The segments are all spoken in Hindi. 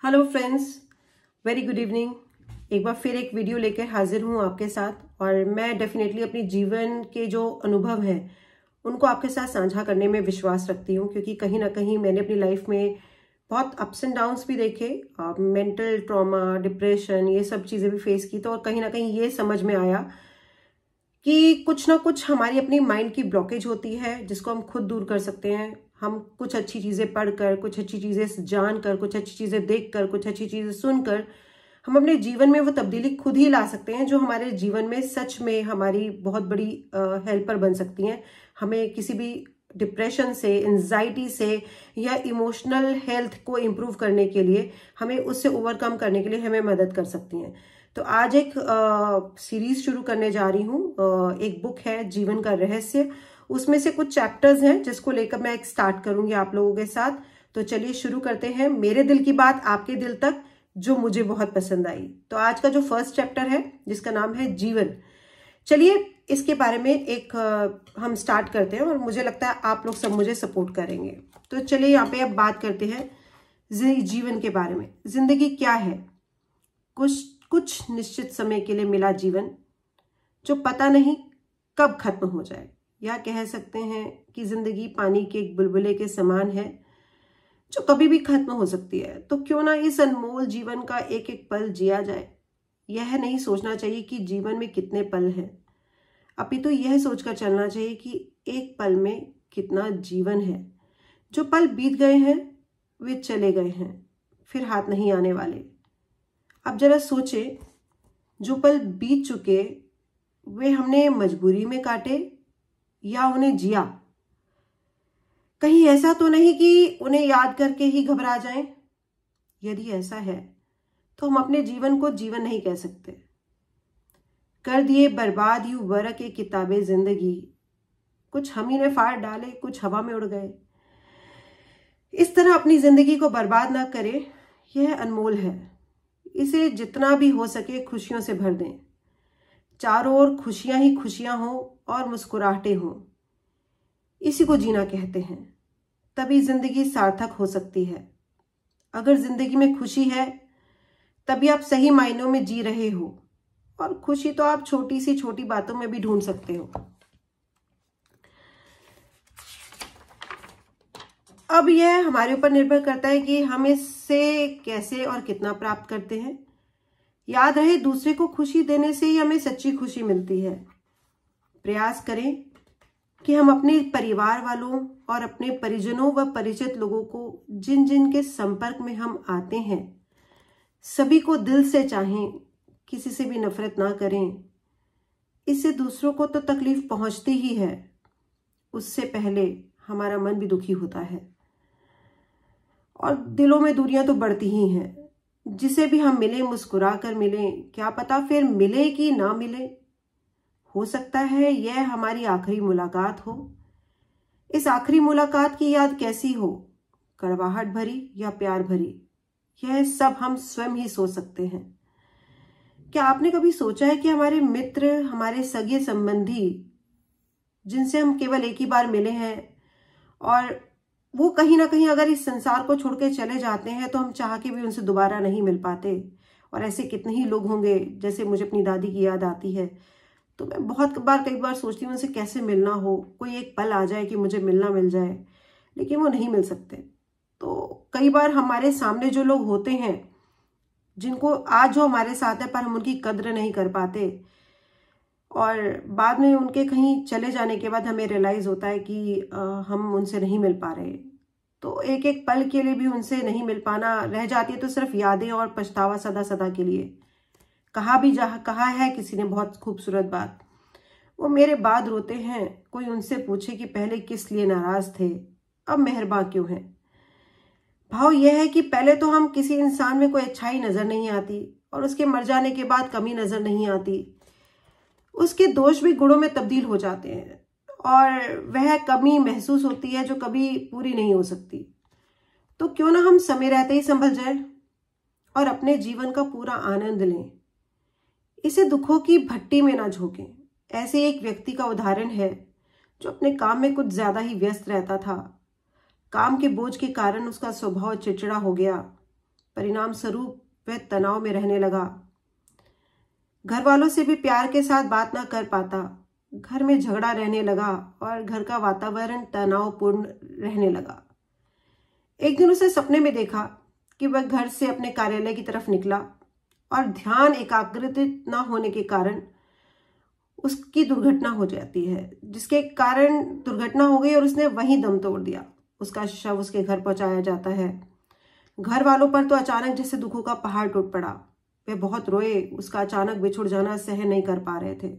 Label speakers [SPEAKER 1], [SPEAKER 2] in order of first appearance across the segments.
[SPEAKER 1] Hello friends, very good evening. एक बार फिर एक वीडियो लेकर हाजिर हूँ आपके साथ और मैं डेफिनेटली अपने जीवन के जो अनुभव हैं उनको आपके साथ साझा करने में विश्वास रखती हूँ, क्योंकि कहीं ना कहीं मैंने अपनी लाइफ में बहुत अप्स एंड डाउन्स भी देखे, मेंटल ट्रॉमा, डिप्रेशन, ये सब चीज़ें भी फेस की। तो और कहीं ना कहीं ये समझ में आया कि कुछ ना कुछ हमारी अपनी माइंड की ब्लॉकेज होती है जिसको हम खुद दूर कर सकते हैं। हम कुछ अच्छी चीज़ें पढ़कर, कुछ अच्छी चीज़ें जानकर, कुछ अच्छी चीज़ें देखकर, कुछ अच्छी चीज़ें सुनकर हम अपने जीवन में वो तब्दीली खुद ही ला सकते हैं जो हमारे जीवन में सच में हमारी बहुत बड़ी हेल्पर बन सकती हैं। हमें किसी भी डिप्रेशन से, एंजाइटी से या इमोशनल हेल्थ को इम्प्रूव करने के लिए, हमें उससे ओवरकम करने के लिए हमें मदद कर सकती हैं। तो आज एक सीरीज शुरू करने जा रही हूँ। एक बुक है जीवन का रहस्य, उसमें से कुछ चैप्टर्स हैं जिसको लेकर मैं एक स्टार्ट करूंगी आप लोगों के साथ। तो चलिए शुरू करते हैं। मेरे दिल की बात आपके दिल तक, जो मुझे बहुत पसंद आई। तो आज का जो फर्स्ट चैप्टर है जिसका नाम है जीवन, चलिए इसके बारे में एक हम स्टार्ट करते हैं और मुझे लगता है आप लोग सब मुझे सपोर्ट करेंगे। तो चलिए यहाँ पे अब बात करते हैं जीवन के बारे में। जिंदगी क्या है? कुछ निश्चित समय के लिए मिला जीवन जो पता नहीं कब खत्म हो जाए, या कह सकते हैं कि जिंदगी पानी के एक बुलबुले के समान है जो कभी भी खत्म हो सकती है। तो क्यों ना इस अनमोल जीवन का एक एक पल जिया जाए। यह नहीं सोचना चाहिए कि जीवन में कितने पल हैं, अपितु यह सोचकर चलना चाहिए कि एक पल में कितना जीवन है। जो पल बीत गए हैं वे चले गए हैं, फिर हाथ नहीं आने वाले। अब जरा सोचे, जो पल बीत चुके वे हमने मजबूरी में काटे या उन्हें जिया? कहीं ऐसा तो नहीं कि उन्हें याद करके ही घबरा जाएं? यदि ऐसा है तो हम अपने जीवन को जीवन नहीं कह सकते। कर दिए बर्बाद यूं वर्क के किताबे जिंदगी, कुछ हम ही ने फाड़ डाले, कुछ हवा में उड़ गए। इस तरह अपनी जिंदगी को बर्बाद ना करें, यह अनमोल है। इसे जितना भी हो सके खुशियों से भर दें। चारों ओर खुशियां ही खुशियां हो और मुस्कुराहटें हों, इसी को जीना कहते हैं। तभी जिंदगी सार्थक हो सकती है। अगर जिंदगी में खुशी है तभी आप सही मायनों में जी रहे हो, और खुशी तो आप छोटी सी छोटी बातों में भी ढूंढ सकते हो। अब यह हमारे ऊपर निर्भर करता है कि हम इससे कैसे और कितना प्राप्त करते हैं। याद रहे, दूसरे को खुशी देने से ही हमें सच्ची खुशी मिलती है। प्रयास करें कि हम अपने परिवार वालों और अपने परिजनों व परिचित लोगों को, जिन जिन के संपर्क में हम आते हैं, सभी को दिल से चाहें, किसी से भी नफरत ना करें। इससे दूसरों को तो तकलीफ पहुंचती ही है, उससे पहले हमारा मन भी दुखी होता है और दिलों में दूरियां तो बढ़ती ही हैं। जिसे भी हम मिले मुस्कुरा कर मिले, क्या पता फिर मिले कि ना मिले। हो सकता है यह हमारी आखिरी मुलाकात हो। इस आखिरी मुलाकात की याद कैसी हो, कड़वाहट भरी या प्यार भरी, यह सब हम स्वयं ही सोच सकते हैं। क्या आपने कभी सोचा है कि हमारे मित्र, हमारे सगे संबंधी, जिनसे हम केवल एक ही बार मिले हैं और वो कहीं ना कहीं अगर इस संसार को छोड़ के चले जाते हैं तो हम चाह के भी उनसे दोबारा नहीं मिल पाते। और ऐसे कितने ही लोग होंगे, जैसे मुझे अपनी दादी की याद आती है। तो मैं कई बार सोचती हूँ उनसे कैसे मिलना हो, कोई एक पल आ जाए कि मुझे मिलना मिल जाए, लेकिन वो नहीं मिल सकते। तो कई बार हमारे सामने जो लोग होते हैं, जिनको आज जो हमारे साथ है, पर हम उनकी कद्र नहीं कर पाते, और बाद में उनके कहीं चले जाने के बाद हमें रियलाइज होता है कि हम उनसे नहीं मिल पा रहे। तो एक एक पल के लिए भी उनसे नहीं मिल पाना रह जाती है तो सिर्फ यादें और पछतावा सदा सदा के लिए। कहा है किसी ने बहुत खूबसूरत बात, वो मेरे बाद रोते हैं, कोई उनसे पूछे कि पहले किस लिए नाराज थे, अब मेहरबान क्यों हैं। भाव यह है कि पहले तो हम किसी इंसान में कोई अच्छाई नजर नहीं आती, और उसके मर जाने के बाद कमी नजर नहीं आती। उसके दोष भी गुणों में तब्दील हो जाते हैं, और वह कमी महसूस होती है जो कभी पूरी नहीं हो सकती। तो क्यों ना हम समय रहते ही संभल जाएं और अपने जीवन का पूरा आनंद लें। इसे दुखों की भट्टी में ना झोंकें। ऐसे एक व्यक्ति का उदाहरण है जो अपने काम में कुछ ज्यादा ही व्यस्त रहता था। काम के बोझ के कारण उसका स्वभाव चिड़चिड़ा हो गया। परिणाम स्वरूप वह तनाव में रहने लगा। घर वालों से भी प्यार के साथ बात ना कर पाता। घर में झगड़ा रहने लगा और घर का वातावरण तनावपूर्ण रहने लगा। एक दिन उसे सपने में देखा कि वह घर से अपने कार्यालय की तरफ निकला और ध्यान एकाग्रित न होने के कारण उसकी दुर्घटना हो जाती है, जिसके कारण दुर्घटना हो गई और उसने वहीं दम तोड़ दिया। उसका शव उसके घर पहुंचाया जाता है। घर वालों पर तो अचानक जैसे दुखों का पहाड़ टूट पड़ा। वे बहुत रोए, उसका अचानक बिछुड़ जाना सहन नहीं कर पा रहे थे।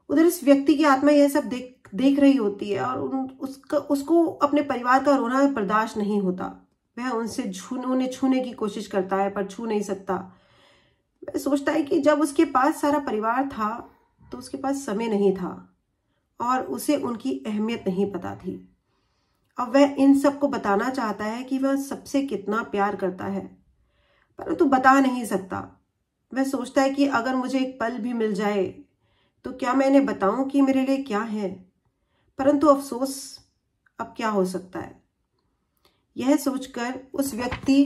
[SPEAKER 1] उधर इस व्यक्ति की आत्मा यह सब देख रही होती है और उसको अपने परिवार का रोना बर्दाश्त नहीं होता। वह उन्हें छूने की कोशिश करता है पर छू नहीं सकता। वह सोचता है कि जब उसके पास सारा परिवार था तो उसके पास समय नहीं था और उसे उनकी अहमियत नहीं पता थी। अब वह इन सबको बताना चाहता है कि वह सबसे कितना प्यार करता है, परंतु बता नहीं सकता। वह सोचता है कि अगर मुझे एक पल भी मिल जाए तो क्या मैं इन्हें बताऊं कि मेरे लिए क्या है, परंतु अफसोस अब क्या हो सकता है। यह सोचकर उस व्यक्ति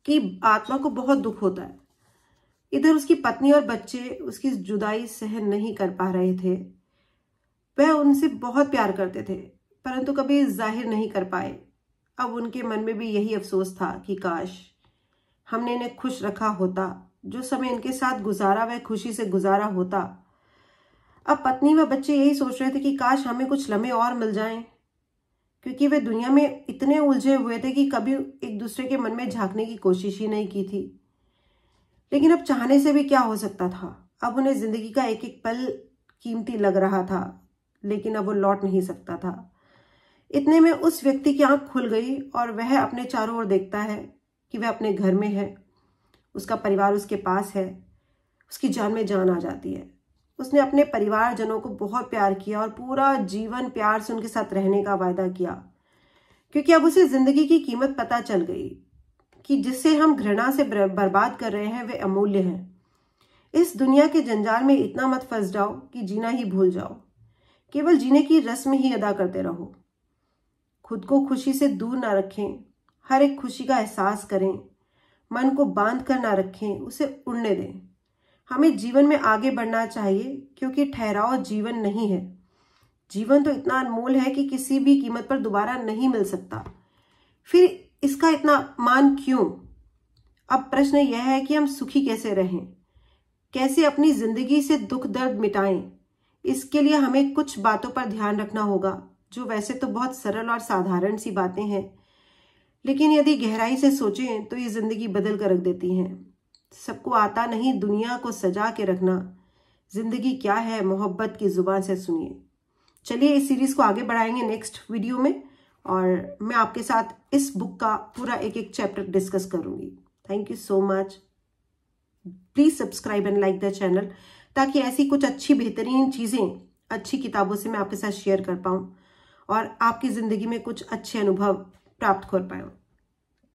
[SPEAKER 1] की आत्मा को बहुत दुख होता है। इधर उसकी पत्नी और बच्चे उसकी जुदाई सहन नहीं कर पा रहे थे। वह उनसे बहुत प्यार करते थे परंतु कभी जाहिर नहीं कर पाए। अब उनके मन में भी यही अफसोस था कि काश हमने इन्हें खुश रखा होता, जो समय इनके साथ गुजारा वह खुशी से गुजारा होता। अब पत्नी व बच्चे यही सोच रहे थे कि काश हमें कुछ लम्हे और मिल जाएं, क्योंकि वे दुनिया में इतने उलझे हुए थे कि कभी एक दूसरे के मन में झांकने की कोशिश ही नहीं की थी। लेकिन अब चाहने से भी क्या हो सकता था। अब उन्हें जिंदगी का एक एक पल कीमती लग रहा था, लेकिन अब वो लौट नहीं सकता था। इतने में उस व्यक्ति की आंख खुल गई और वह अपने चारों ओर देखता है कि वह अपने घर में है, उसका परिवार उसके पास है। उसकी जान में जान आ जाती है। उसने अपने परिवारजनों को बहुत प्यार किया और पूरा जीवन प्यार से उनके साथ रहने का वायदा किया, क्योंकि अब उसे जिंदगी की कीमत पता चल गई कि जिसे हम घृणा से बर्बाद कर रहे हैं वे अमूल्य हैं। इस दुनिया के जंजाल में इतना मत फंस जाओ कि जीना ही भूल जाओ। केवल जीने की रस्म ही अदा करते रहो। खुद को खुशी से दूर ना रखें, हर एक खुशी का एहसास करें। मन को बांध कर ना रखें, उसे उड़ने दें। हमें जीवन में आगे बढ़ना चाहिए, क्योंकि ठहराव जीवन नहीं है। जीवन तो इतना अनमोल है कि किसी भी कीमत पर दोबारा नहीं मिल सकता। फिर इसका इतना मान क्यों? अब प्रश्न यह है कि हम सुखी कैसे रहें, कैसे अपनी जिंदगी से दुख दर्द मिटाएं। इसके लिए हमें कुछ बातों पर ध्यान रखना होगा, जो वैसे तो बहुत सरल और साधारण सी बातें हैं, लेकिन यदि गहराई से सोचें तो ये जिंदगी बदल कर रख देती हैं। सबको आता नहीं दुनिया को सजा के रखना। जिंदगी क्या है, मोहब्बत की जुबान से सुनिए। चलिए इस सीरीज को आगे बढ़ाएंगे नेक्स्ट वीडियो में, और मैं आपके साथ इस बुक का पूरा एक एक चैप्टर डिस्कस करूंगी। Thank you so much. Please subscribe and like the channel, ताकि ऐसी कुछ अच्छी बेहतरीन चीजें अच्छी किताबों से मैं आपके साथ शेयर कर पाऊं और आपकी जिंदगी में कुछ अच्छे अनुभव प्राप्त कर पाऊं।